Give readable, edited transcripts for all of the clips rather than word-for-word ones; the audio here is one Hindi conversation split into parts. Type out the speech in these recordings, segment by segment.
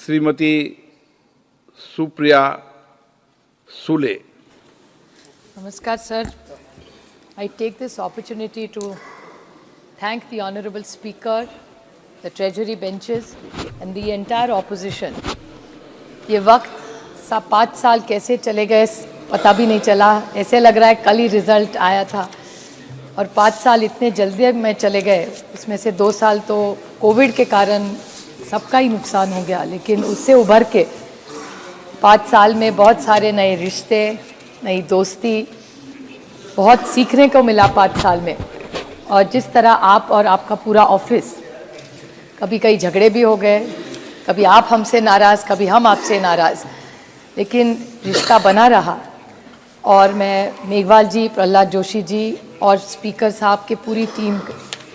Shrimati Supriya Sule. Namaskar, sir. I take this opportunity to thank the Honorable Speaker, the Treasury benches and the entire opposition. ये वक्त 5 साल कैसे चले गए पता भी नहीं चला. ऐसे लग रहा है कल ही रिजल्ट आया था और 5 साल इतने जल्दी में चले गए. उसमें से 2 साल तो कोविड के कारण सबका ही नुकसान हो गया, लेकिन उससे उभर के 5 साल में बहुत सारे नए रिश्ते, नई दोस्ती, बहुत सीखने को मिला 5 साल में. और जिस तरह आप और आपका पूरा ऑफिस, कभी कई झगड़े भी हो गए, कभी आप हमसे नाराज़, कभी हम आपसे नाराज़, लेकिन रिश्ता बना रहा. और मैं मेघवाल जी, प्रहलाद जोशी जी और स्पीकर साहब के पूरी टीम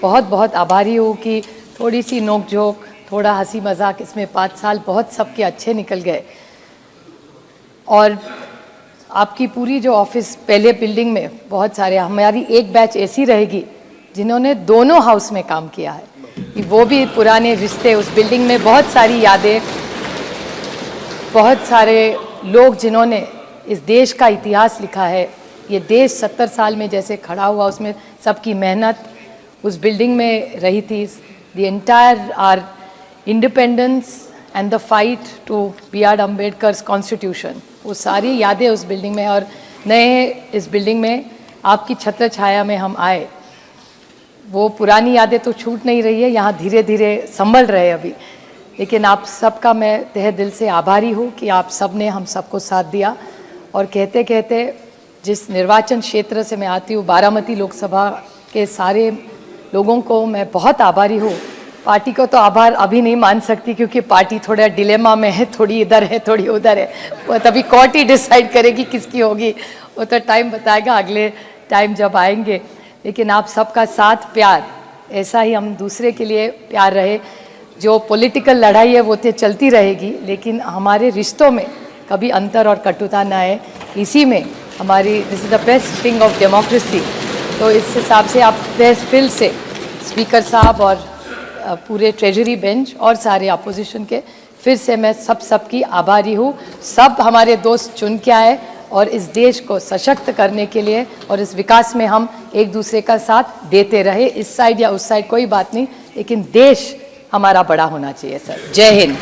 बहुत बहुत आभारी हूँ कि थोड़ी सी नोक झोंक, थोड़ा हंसी मजाक, इसमें 5 साल बहुत सबके अच्छे निकल गए. और आपकी पूरी जो ऑफिस पहले बिल्डिंग में बहुत सारे, हमारी एक बैच ऐसी रहेगी जिन्होंने दोनों हाउस में काम किया है, कि वो भी पुराने रिश्ते, उस बिल्डिंग में बहुत सारी यादें, बहुत सारे लोग जिन्होंने इस देश का इतिहास लिखा है. ये देश 70 साल में जैसे खड़ा हुआ, उसमें सबकी मेहनत उस बिल्डिंग में रही थी. The entire our independence and the fight to B.R. Ambedkar's constitution, वो सारी यादें उस बिल्डिंग में. और नए इस बिल्डिंग में आपकी छत्र छाया में हम आए, वो पुरानी यादें तो छूट नहीं रही है, यहाँ धीरे धीरे संभल रहे अभी. लेकिन आप सबका मैं तहे दिल से आभारी हूँ कि आप सब ने हम सबको साथ दिया. और कहते कहते जिस निर्वाचन क्षेत्र से मैं आती हूँ, बारामती लोकसभा के सारे लोगों को मैं बहुत आभारी हूँ. पार्टी को तो आभार अभी नहीं मान सकती, क्योंकि पार्टी थोड़ा डिलेमा में है, थोड़ी इधर है, थोड़ी उधर है. वो तभी कोर्ट ही डिसाइड करेगी किसकी होगी, वो तो टाइम बताएगा अगले टाइम जब आएंगे. लेकिन आप सबका साथ, प्यार, ऐसा ही हम दूसरे के लिए प्यार रहे. जो पॉलिटिकल लड़ाई है वो तो चलती रहेगी, लेकिन हमारे रिश्तों में कभी अंतर और कटुता ना आए. इसी में हमारी, this is the best thing of democracy. तो इस हिसाब से आप फिर से स्पीकर साहब और पूरे ट्रेजरी बेंच और सारे अपोजिशन के फिर से मैं सबकी आभारी हूँ. सब हमारे दोस्त चुन के आए और इस देश को सशक्त करने के लिए और इस विकास में हम एक दूसरे का साथ देते रहे. इस साइड या उस साइड कोई बात नहीं, लेकिन देश हमारा बड़ा होना चाहिए. सर, जय हिंद.